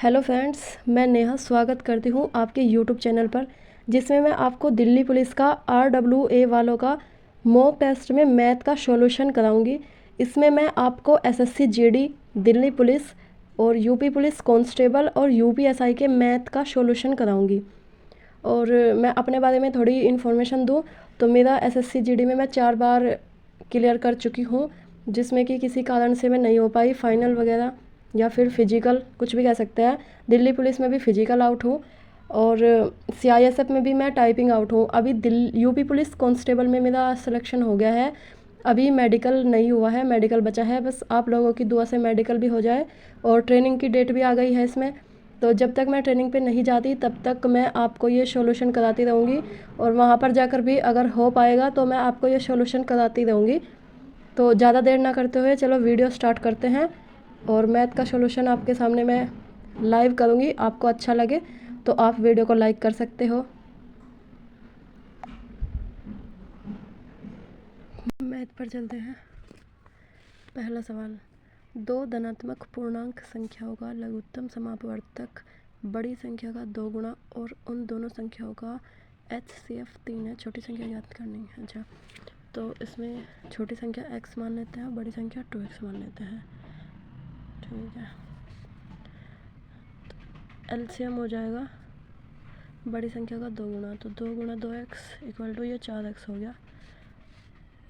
Hello friends, मैं नेहा स्वागत करती हूँ आपके यूट्यूब चैनल पर, जिसमें मैं आपको दिल्ली पुलिस का RWA वालों का मॉक टेस्ट में मैथ का सॉल्यूशन कराऊंगी। इसमें मैं आपको SSC GD, दिल्ली पुलिस और यूपी पुलिस कांस्टेबल और UPSI के मैथ का सॉल्यूशन कराऊंगी। और मैं अपने बारे में थोड़ी इन्फॉर्मेशन दूँ तो मेरा SSC GD में मैं 4 बार क्लियर कर चुकी हूँ, जिसमें कि किसी कारण से मैं नहीं हो पाई फाइनल वगैरह या फिर फिजिकल, कुछ भी कह सकते हैं। दिल्ली पुलिस में भी फिजिकल आउट हूँ और CISF में भी मैं टाइपिंग आउट हूँ। अभी यूपी पुलिस कांस्टेबल में मेरा सिलेक्शन हो गया है। अभी मेडिकल नहीं हुआ है, मेडिकल बचा है। बस आप लोगों की दुआ से मेडिकल भी हो जाए और ट्रेनिंग की डेट भी आ गई है इसमें। तो जब तक मैं ट्रेनिंग पे नहीं जाती तब तक मैं आपको ये सॉल्यूशन कराती रहूँगी और वहाँ पर जाकर भी अगर हो पाएगा तो मैं आपको ये सॉल्यूशन कराती रहूँगी। तो ज़्यादा देर ना करते हुए चलो वीडियो स्टार्ट करते हैं और मैथ का सॉल्यूशन आपके सामने मैं लाइव करूँगी। आपको अच्छा लगे तो आप वीडियो को लाइक कर सकते हो। मैथ पर चलते हैं। पहला सवाल, दो धनात्मक पूर्णांक संख्याओं का लघुत्तम समापवर्तक बड़ी संख्या का 2 गुना और उन दोनों संख्याओं का HCF 3 है। छोटी संख्या ज्ञात करनी है। अच्छा, तो इसमें छोटी संख्या x मान लेते हैं और बड़ी संख्या 2x मान लेते हैं। ठीक है, LCM हो जाएगा बड़ी संख्या का 2 गुना, तो 2 गुना 2x इक्वल टू ये 4x हो गया।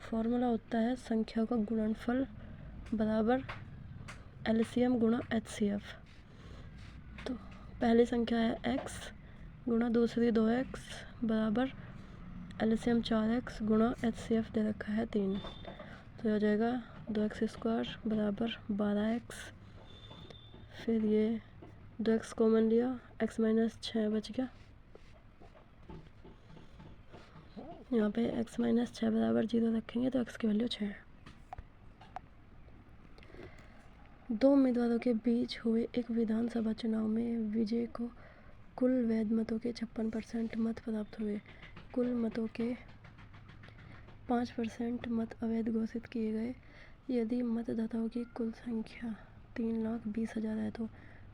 फॉर्मूला होता है संख्या का गुणनफल बराबर LCM गुणा HCF। तो पहली संख्या है x गुणा दूसरी 2x बराबर LCM 4x गुणा HCF दे रखा है 3। तो हो जाएगा 2x स्क्वायर बराबर 12x। फिर ये 2x कॉमन लिया, x माइनस 6 बच गया। यहाँ पे x माइनस 6 बराबर 0 रखेंगे तो x की वैल्यू 6 है। दो उम्मीदवारों के बीच हुए एक विधानसभा चुनाव में विजय को कुल वैध मतों के 56% मत प्राप्त हुए। कुल मतों के 5% मत अवैध घोषित किए गए। यदि मतदाताओं की कुल संख्या 3,20,000 है तो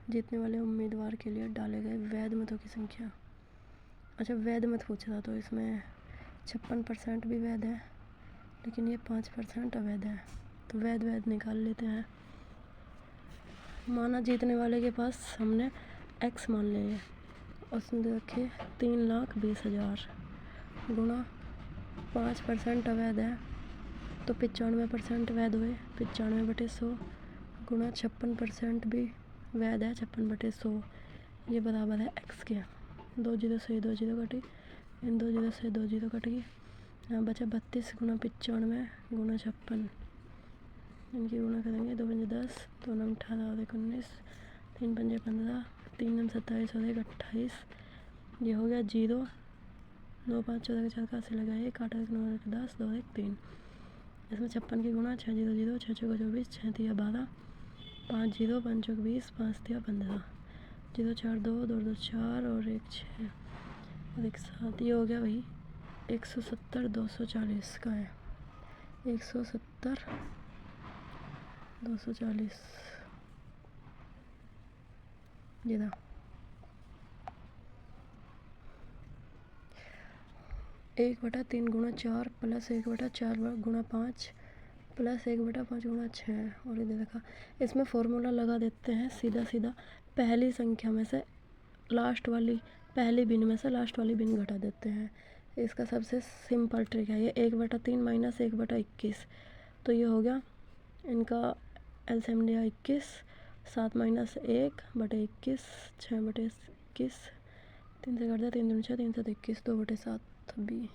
जीतने वाले उम्मीदवार के लिए डाले गए वैध मतों की संख्या। अच्छा, वैध मत पूछ रहा, तो इसमें 56% भी वैध है लेकिन ये 5% अवैध है। तो वैध वैध निकाल लेते हैं। माना जीतने वाले के पास हमने x मान लिए, उसने रखे 3,20,000 गुणा 5% अवैध है तो 95% वैध हुए। 95/100 गुणा 56% भी वैध है, 56/100। ये बराबर है x के। 2 जीरो से 2 जीरो कटी, इन 2 जीरो से 2 जीरो कट गई। यहाँ बचा 32 गुणा 95 गुणा 56। इनकी गुणा करेंगे, 2 पंजे 10, 2 नम 18 और 1 19, 3 पंजे 15, 3 नम 27 और 1 28। ये हो गया 0। 9 5 14 4 का 80 लगाए, 1 8 1 9 1 10, 2 1 3। इसमें 56 की गुणा 6 0 0, 6 6 24, 6 3 12, 5 0, 5 चौक 20, 5 3 15, 0 4 2 2 2 4 और 1 6 और 1 7। ये हो गया भाई 170 240 का है। 170 240 ये था। 1/3 गुणा 4 प्लस 1/4 गुणा 5 प्लस 1/5 गुणा 6 और इधर रखा। इसमें फॉर्मूला लगा देते हैं सीधा सीधा। पहली संख्या में से लास्ट वाली, पहली बिन में से लास्ट वाली बिन घटा देते हैं। इसका सबसे सिंपल ट्रिक है ये। 1/3 माइनस 1/21, तो ये हो गया इनका LCM लिया 21। 7 माइनस 1/21, 6/21, 3 से कट दिया, 3 दूनी 6, 3 से 21, 2/7 भी।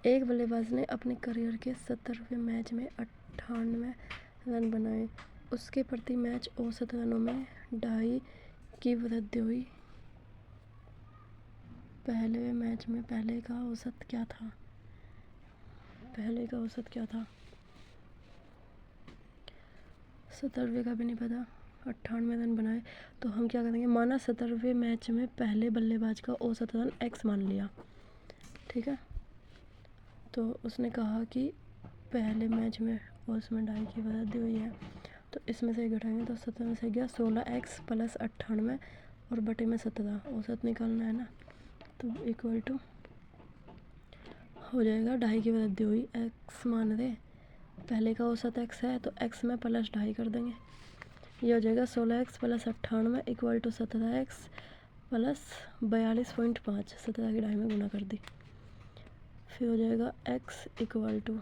एक बल्लेबाज ने अपने करियर के 70वें मैच में 98 रन बनाए। उसके प्रति मैच औसत रनों में 2.5 की वृद्धि हुई। पहले मैच में पहले का औसत क्या था? पहले का औसत क्या था? 70वें का भी नहीं पता। 98 रन बनाए तो हम क्या करेंगे, माना 70वें मैच में पहले बल्लेबाज का औसत रन x मान लिया, ठीक है। तो उसने कहा कि पहले मैच में औसत में 2.5 की वृद्धि हुई है तो इसमें से घटाएंगे तो 17 में से गया 16x प्लस 98 और बटे में 17, औसत निकालना है ना। तो इक्वल टू हो जाएगा 2.5 की वृद्धि हुई, x मान रहे पहले का औसत x है तो x में प्लस 2.5 कर देंगे। ये हो जाएगा 16x plus 98 equal to 17x plus 42.5, 17 की 2.5 में गुना कर दी। फिर हो जाएगा x इक्वल टू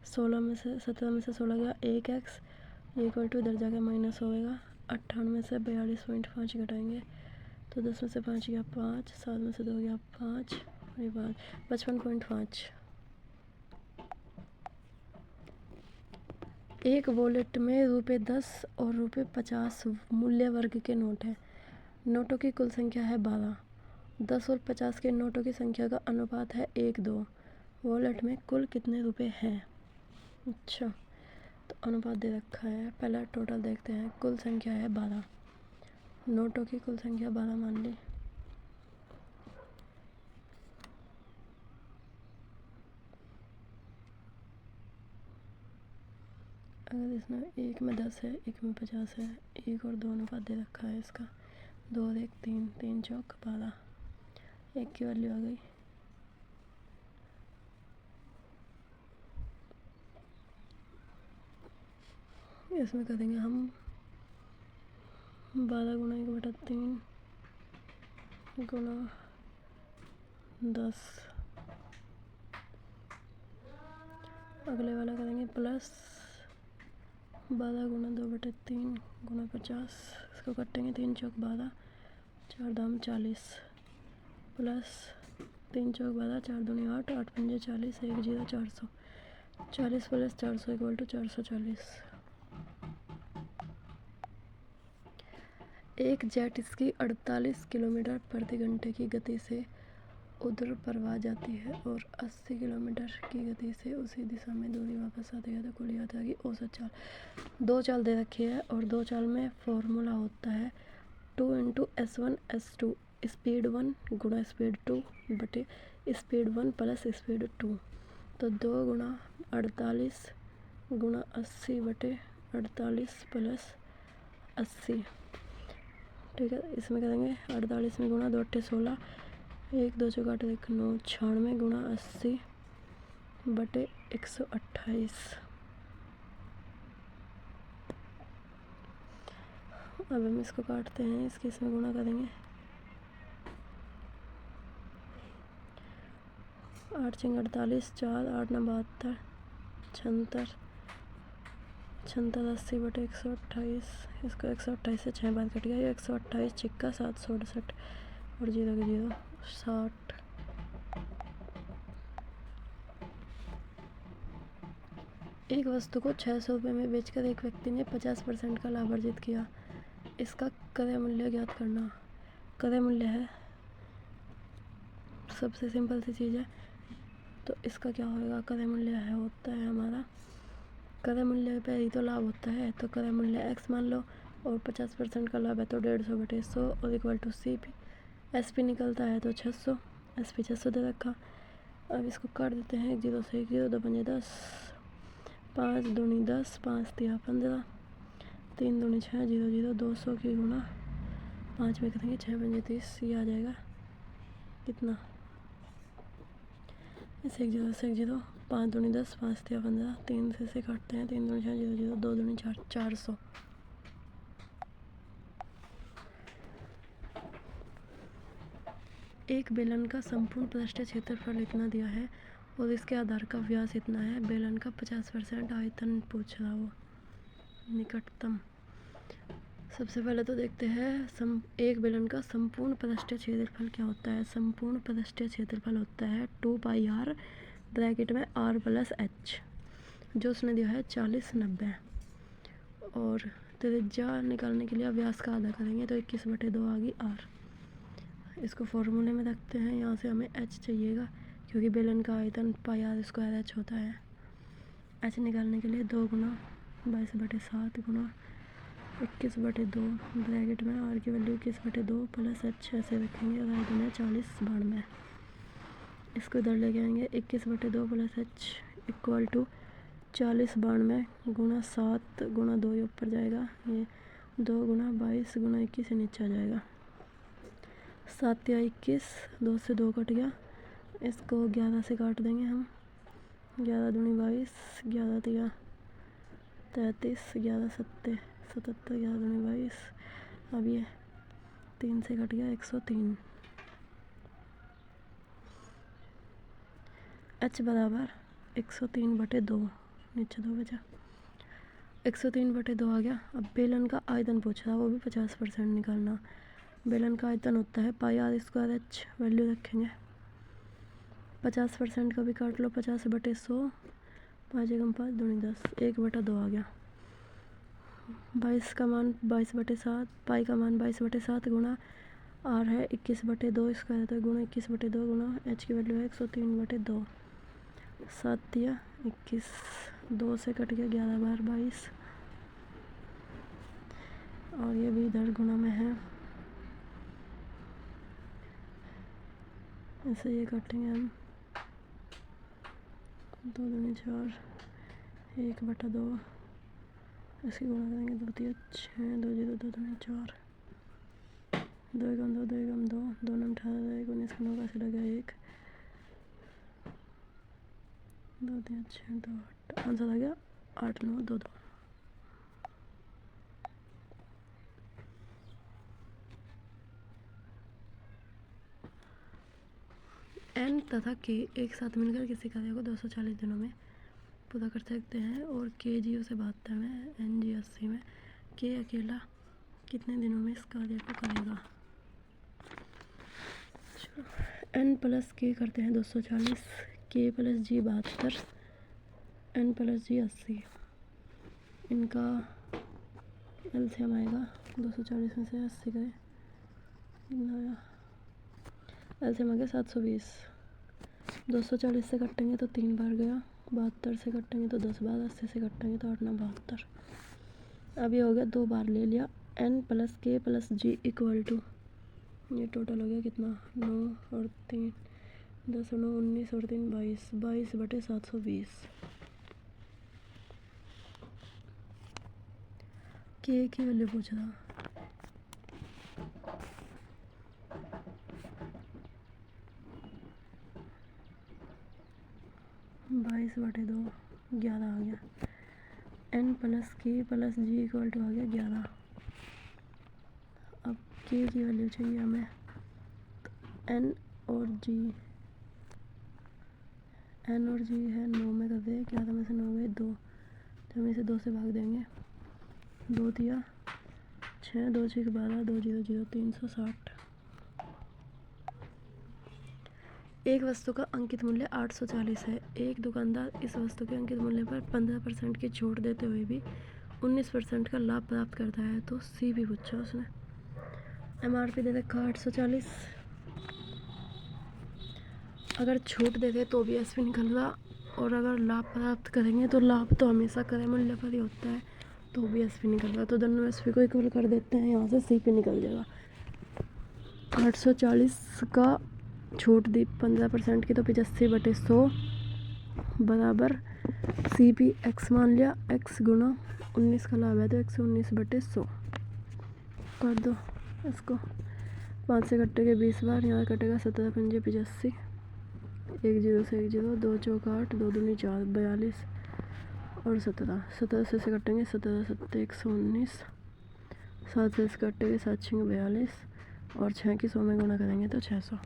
16 में से 17 में से 16 गया 1x इक्वल टू इधर जाके माइनस होएगा 98 में से 42.5 घटाएंगे तो 10 में से 5 गया 5, 7 में से 2 गया 5 और ये 55.5। एक वॉलेट में ₹10 और ₹50 मूल्य वर्ग के नोट हैं। नोटों की कुल संख्या है 12। 10 और 50 के नोटों की संख्या का अनुपात है 1:2। वॉलेट में कुल कितने रुपए हैं? अच्छा, तो अनुपात दे रखा है। पहला टोटल देखते हैं। कुल संख्या है 12, नोटों की कुल संख्या 12 मान ली। अगर इसमें एक में 10 है, एक में 50 है, 1 और 2 अनुपात दे रखा है इसका। 2 और 1 3, 3 चौक 12, 1 की वैल्यू आ गई। इसमें करेंगे हम 12 गुना 1/3 गुना 10। अगले वाला करेंगे प्लस 12 गुना 2/3 गुना 50। इसको काटेंगे 3 चौक 12, 4 दाम 40 प्लस 3 चौक 12, 4 दूनी 8, 8 पंजे 40, 1 0 400। 40 प्लस 400 इक्वल टू 440। एक जेट स्की 48 किलोमीटर प्रति घंटे की गति से ऊर्ध्वाधर जाती है और 80 किलोमीटर की गति से उसी दिशा में दूरी वापस आती है तो कुल यात्रा की औसत चाल। 2 चाल दे रखी है और 2 चाल में फॉर्मूला होता है 2 × S1 S2 स्पीड 1 गुणा स्पीड 2 बटे स्पीड 1 प्लस स्पीड 2। तो 2 गुणा 48 गुणा 80 बटे 48 प्लस 80। ठीक है, इसमें करेंगे 48 में गुणा 2 8 16, 1 2 चौक 8 1 9 96 गुणा 80 बटे 128। अब हम इसको काटते हैं, इसके इसमें गुणा करेंगे। 8 6 48, 4 8 9 72, 76 76 80 बटे 128। इसको 128 से 6 बार कट गया, ये 128 छिक्का 768 और 0 के 0 60। एक वस्तु को 600 रुपये में बेचकर एक व्यक्ति ने 50% का लाभ अर्जित किया। इसका क्रय मूल्य ज्ञात करना। क्रय मूल्य है, सबसे सिंपल सी चीज़ है, तो इसका क्या होगा? क्रय मूल्य है होता है हमारा, क्रय मूल्य पे ही तो लाभ होता है, तो क्रय मूल्य x मान लो और 50% का लाभ है तो 150 बटे 100 और इक्वल टू CP। SP निकलता है तो 600, SP 600 दे रखा। अब इसको काट देते हैं, 1 0 से 1 0, 2 पंजे 10, 5 दूनी 10, 5 तिया 15, 3 दूनी 6 0 0, 200 की गुना 5 में करेंगे 6 पंजे 30। ये आ जाएगा कितना? इसे 1 0 से 1 0, 5 दूनी 10, 5 तिया 15, 3 से काटते हैं, 3 दूनी 6 0 0, 2 दूनी 4 400। एक बेलन का संपूर्ण पृष्ठीय क्षेत्रफल इतना दिया है और इसके आधार का व्यास इतना है। बेलन का 50% आयतन पूछ रहा हो, निकटतम। सबसे पहले तो देखते हैं एक बेलन का संपूर्ण पृष्ठीय क्षेत्रफल क्या होता है। संपूर्ण पृष्ठीय क्षेत्रफल होता है 2πr ब्रैकेट में r प्लस h, जो उसने दिया है 40 90। और त्रिज्या निकालने के लिए व्यास का आधा करेंगे तो 21 बटे 2 आ गई r। इसको फॉर्मूले में रखते हैं, यहाँ से हमें h चाहिएगा क्योंकि बेलन का आयतन πr स्क्वायर h होता है। h निकालने के लिए 2 गुना 22 बटे 7 गुना 21 बटे 2 ब्रैकेट में r की वैल्यू 21 बटे 2 प्लस h ऐसे रखेंगे और आयतन है 40 92। इसको इधर लेके आएंगे, 21 बटे 2 प्लस h इक्वल टू 4092 गुणा 7 गुणा 2 ये ऊपर जाएगा, ये 2 गुणा 22 गुणा 21 से नीचे आ जाएगा। 7 या 21, 2 से 2 कट गया, इसको 11 से काट देंगे हम। 11 दूनी 22, 11 तिया 33, 11 सत्ते 77, 11 दूनी 22। अब ये 3 से कट गया, 103। h बराबर 103/2, नीचे 2 बचा, 103/2 आ गया। अब बेलन का आयतन पूछ रहा, वो भी 50% निकालना। बेलन का आयतन होता है πr², h वैल्यू रखेंगे। 50% का भी काट लो, 50/100, 5 एकम 5 दूनी 10, 1/2 आ गया। 22 का मान 22/7, पाई का मान 22/7 गुणा r है 21/2, इसका रहता है गुणा 21/2 गुणा h की वैल्यू है 103/2। 7 या 21, 2 से कट गया, 11 बार 22, और ये भी इधर गुणा में है, ऐसे ये काटेंगे हम। 2 दूनी 4, 1/2, इसकी गुणा करेंगे, 2 तिया 6, 2 जीरो 2 दूनी 4, 2 एकम 2, 2 एकम 2, 2 नम 18, 1 19 का 9 का लगा 1, 2 तिया 6, 2 8, आंसर आ गया 8 9 2 2। n तथा k एक साथ मिलकर किसी कार्य को 240 दिनों में पूरा कर सकते हैं, और k 0 से 72 में, n जी 80 में, k अकेला कितने दिनों में इस कार्य को करेगा। n प्लस k करते हैं 240, k plus g 72, n plus g 80, इनका एलसीएम आएगा 240 में से 80 गए, एलसीएम आ गया 720। 240 से कटेंगे तो 3 बार गया, 72 से कटेंगे तो 10 बार, 80 से कटेंगे तो 8 9 72। अब ये हो गया 2 बार ले लिया। n plus k plus g equal to, ये टोटल हो गया कितना, 9 और 3 10 और 9 19 और 3 22, 22/720। k की वैल्यू पूछ रहा, बाईस बटे 2, 11 आ गया। n plus k plus g equal to आ गया 11। अब k की वैल्यू चाहिए हमें, तो n और g है 9 में कर दे, 11 में से 9 गए 2, तो हम इसे 2 से भाग देंगे, 2 तिया 6, 2 6 12, 2 0 0, 360। एक वस्तु का अंकित मूल्य 840 है। एक दुकानदार इस वस्तु के अंकित मूल्य पर 15% की छूट देते हुए भी 19% का लाभ प्राप्त करता है, तो सी भी पूछा उसने। एमआरपी दे रखा 840, अगर छूट देते तो भी एसपी निकल रहा, और अगर लाभ प्राप्त करेंगे तो लाभ तो हमेशा क्रय मूल्य पर ही होता है, तो भी एसपी निकल रहा, तो दोनों एसपी को इक्वल कर देते हैं, यहाँ से सी पे निकल जाएगा। 840 का छूट दी 15% की, तो 85/100 बराबर सी पी एक्स मान लिया, एक्स गुणा 19 का लाभ है तो 119/100 कर दो इसको। 5 से कटेगा 20 बार, यहाँ कटेगा 17 पंजे 85, 1 0 से 1 0, 2 चौक 8, 2 दूनी 4, 42 और 17 से कटेंगे, 17 7 119, 7 से कटेंगे 7 6 42, और 6 की 100 में गुणा करेंगे तो 600।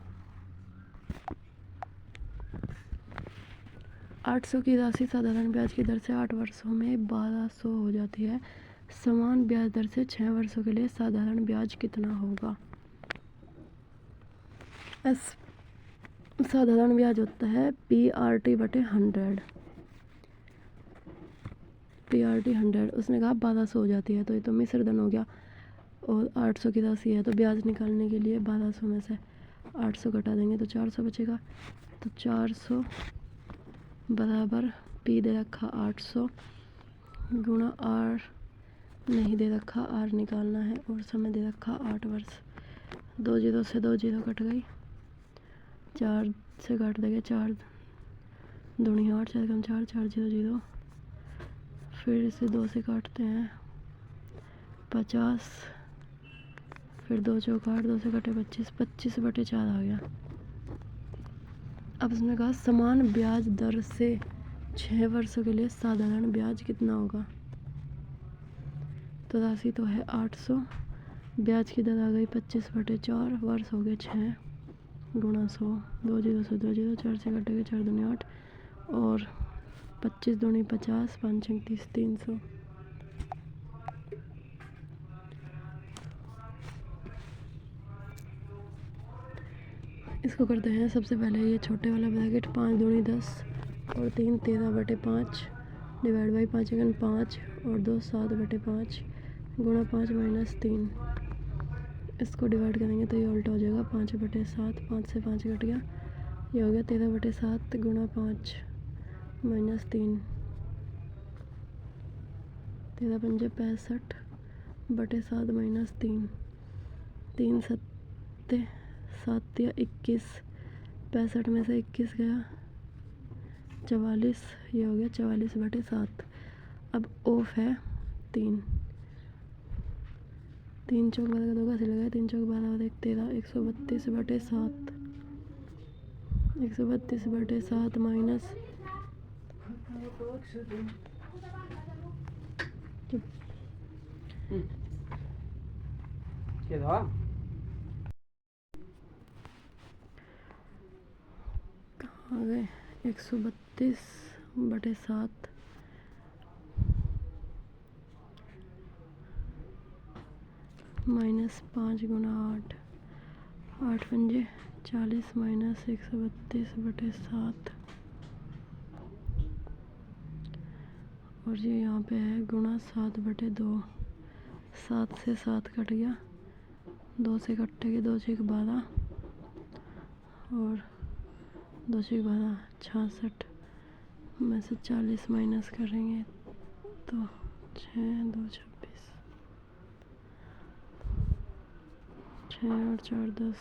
800 की राशि साधारण ब्याज की दर से 8 वर्षों में 1200 हो जाती है। समान ब्याज दर से 6 वर्षों के लिए साधारण ब्याज कितना होगा। साधारण ब्याज होता है PRT/100, PRT 100, उसने कहा 1200 हो जाती है, तो ये तो मिश्र धन हो गया, और 800 की राशि है तो ब्याज निकालने के लिए 1200 में से 800 घटा देंगे तो 400 बचेगा, तो 400 बराबर P दे रखा 800 गुणा R नहीं दे रखा, R निकालना है, और समय दे रखा 8 वर्ष। 2 0 से 2 0 कट गई, 4 से काट देंगे, 4 दूनी 8, 4 कम 4, 4 0 0, फिर इसे 2 से काटते हैं 50, फिर 2 चौक 8, 2 से कटे 25, 25/4 आ गया। अब इसने कहा समान ब्याज दर से 6 वर्षों के लिए साधारण ब्याज कितना होगा। तो राशि तो है 800, ब्याज की दर आ गई 25/4, वर्ष हो गए 6 गुणा 100, 2 जीरो से 2 जीरो, 4 से कटेगा 4 दूनी 8 और 25 दूनी 50, 5 छंग 30, 300। इसको करते हैं सबसे पहले ये छोटे वाला ब्रैकेट 5 दूनी 10 और 3 13/5 डिवाइड बाई 5 एकन 5 और 2 7/5 गुणा 5 माइनस 3। इसको डिवाइड करेंगे तो ये उल्टा हो जाएगा 5/7, 5 से 5 कट गया, ये हो गया 13/7 गुणा 5 माइनस 3, 13 पंजे 65/7 माइनस 3, 3 सत्ते 7 या 21, 65 में से 21 गया 44, ये हो गया 44/7। अब ऑफ है 3 चौक 12 का 2 का लगा 3 चौक 12 और 1 13, 132/7, 132/7 माइनस आ गए 132/7 माइनस 5 गुणा 8, 8 पंजे 40 माइनस 132/7 और ये यहाँ पे है गुणा 7/2, 7 से 7 कट गया, 2 से कटेगी 2 6 12 और 2 6 12 66 में से 40 माइनस करेंगे तो 6 2 26, 6 और 4 10,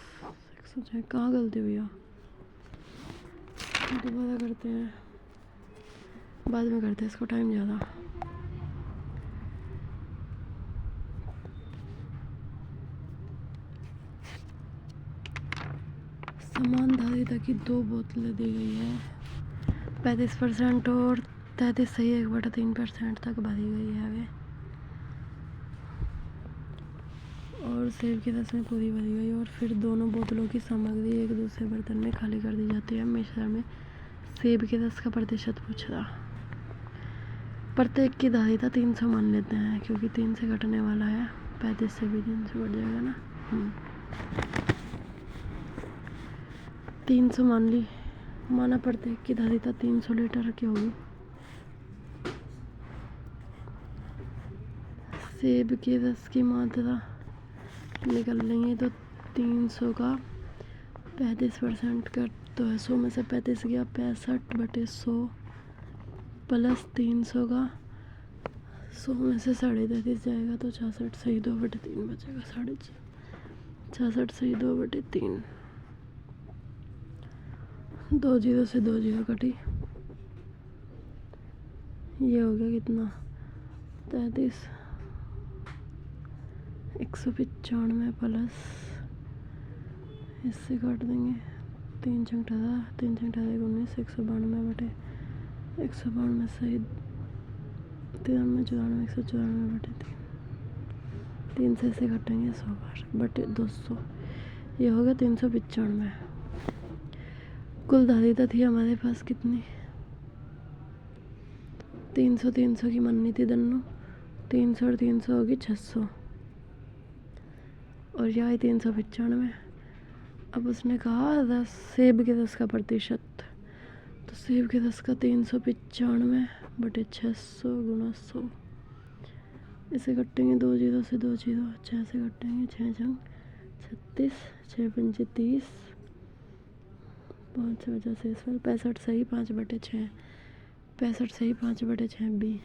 106। कहाँ गलती हुई है, दोबारा करते हैं, बाद में करते हैं, इसको टाइम ज़्यादा। समान धारिता की 2 बोतलें दी गई है, 35% और 33 सही 1/3% तक भरी गई है वे, और सेब की रस में पूरी भरी गई और फिर दोनों बोतलों की सामग्री एक दूसरे बर्तन में खाली कर दी जाती है। मिश्रण में सेब के रस का प्रतिशत पूछ रहा। प्रत्येक की धारिता 300 मान लेते हैं क्योंकि 3 से घटने वाला है, 35 से भी 3 से बढ़ जाएगा ना। 300 मान ली, माना प्रत्येक की धारिता 300 लीटर की होगी। सेब के रस की मात्रा निकल लेंगे तो 300 का 35% कर तो है 100 में से 35 गया 65/100 प्लस 300 का 100 में से 33.5 जाएगा तो 66 सही 2/3 बचेगा, 66 सही 2/3। 2 जीरो से 2 जीरो कटी, ये हो गया कितना 33, 195 प्लस इससे काट देंगे 3 छंग 18, 3 छंग 18 19, 192 सही 93 94 194/3, 3 से इसे काटेंगे 100 बार बटे 200, ये हो गया 395। कुल धारिता थी हमारे पास कितनी, 300 की मननी थी दोनों, 300 और 300 होगी 600 और यह 395। अब उसने कहा रस सेब के रस का प्रतिशत, तो सेब के रस का 395/600 गुणा 100, इसे कटेंगे 2 जीरो से 2 जीरो, 6 से कटेंगे 6 छंग 36, 6 पंजे 30, 5 वजह से 65 सही 5/6, 65 सही 5/6 बी।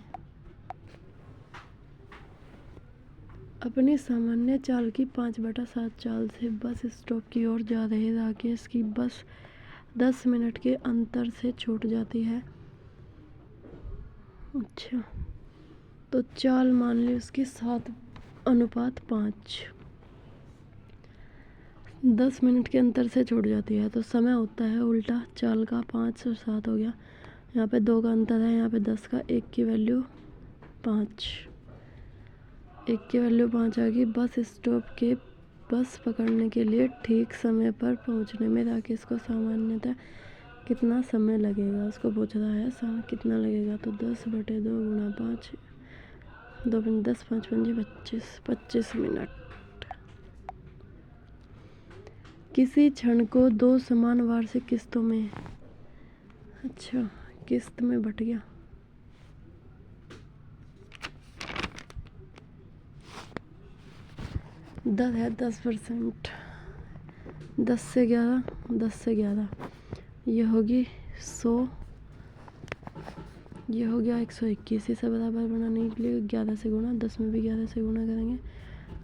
अपनी सामान्य चाल की 5/7 चाल से बस स्टॉप की ओर जा रहे राकेश की बस 10 मिनट के अंतर से छूट जाती है। अच्छा, तो चाल मान ली उसकी 7:5। 10 मिनट के अंतर से छूट जाती है तो समय होता है उल्टा चाल का। 5 और 7 हो गया, यहाँ पे 2 का अंतर है, यहाँ पे 10 का। 1 की वैल्यू 5, 1 की वैल्यू 5 आ गई। बस स्टॉप के बस पकड़ने के लिए ठीक समय पर पहुंचने में राकेश को सामान्यतः कितना समय लगेगा, उसको पूछ रहा है समय कितना लगेगा। तो 10/2 गुणा 5, 2 पंजे 10, 5 पंजे 25, 25 मिनट। किसी क्षण को 2 समान वार्षिक किस्तों में, अच्छा किस्त में बट गया। दर है 10%। 10 से 11, 10 से 11, ये होगी 100, ये हो गया 121। इसे बराबर बनाने के लिए 11 से गुणा, 10 में भी 11 से गुणा करेंगे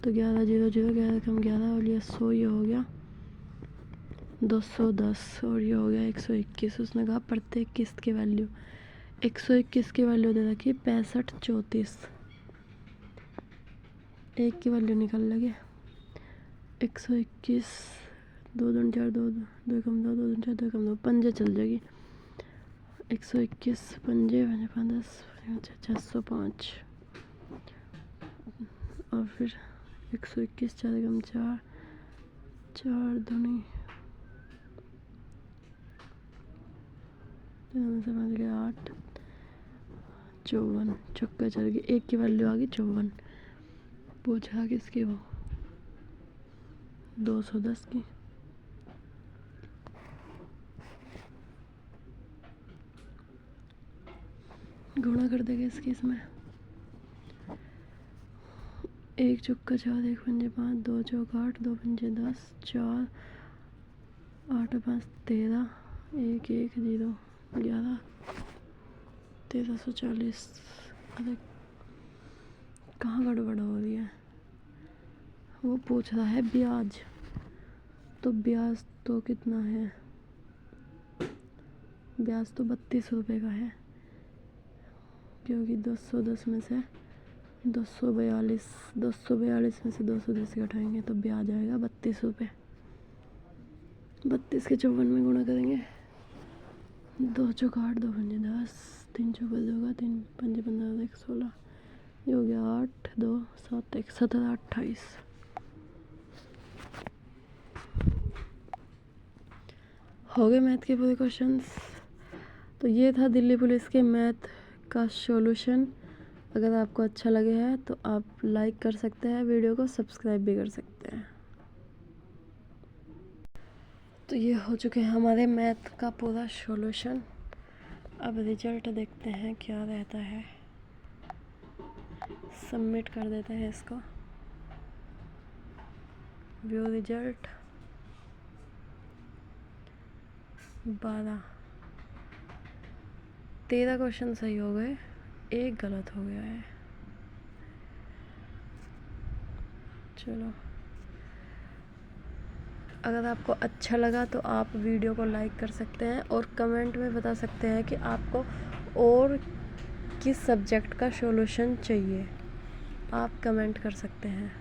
तो 11 0 0, 11 कम 11 और ये 100, ये हो गया 210 और ये हो गया 121। उसने कहा प्रत्येक किस्त की वैल्यू, 121 की वैल्यू दे रखी 65 34, 1 की वैल्यू निकल लगे 121, 2 दूनी 4, 2 2 कम 2, 2 दूनी 4, 2 कम 2, पंजे चल जाएगी। 121 पंजे 5 10 605 और फिर 121 4 कम 4, 4 दूनी 8, 54, चौका चल गई। 1 की वैल्यू आ गई 54। पूछा किसकी, वो 210 की। गुणा कर देगा इसकी इसमें। 1 चौका 4, 1 पंजे 5, 2 चौका 8, 2 पंजे 10, 4 8 5 13, 1 1 0 11, 1340। अरे कहाँ गड़बड़ हो रही है। वो पूछ रहा है ब्याज, तो ब्याज तो कितना है, ब्याज तो 32 रुपये का है, क्योंकि 210 में से 242 में से 210 घटाएंगे तो ब्याज आएगा 32 रुपये। 32 के 54 में गुणा करेंगे, 2 चौका 8, 2 पंजे 10, 3 चौका 2 3 पंजे 15, 1 16, ये हो गया 8 2 7 1 17 28। हो गए मैथ के पूरे क्वेश्चंस। तो ये था दिल्ली पुलिस के मैथ का सॉल्यूशन। अगर आपको अच्छा लगे है तो आप लाइक कर सकते हैं, वीडियो को सब्सक्राइब भी कर सकते हैं। तो ये हो चुके हैं हमारे मैथ का पूरा सॉल्यूशन। अब रिजल्ट देखते हैं क्या रहता है। सबमिट कर देते हैं इसको। व्यू रिजल्ट 12, 13 क्वेश्चन सही हो गए, 1 गलत हो गया है। चलो, अगर आपको अच्छा लगा तो आप वीडियो को लाइक कर सकते हैं और कमेंट में बता सकते हैं कि आपको और किस सब्जेक्ट का सॉल्यूशन चाहिए, आप कमेंट कर सकते हैं।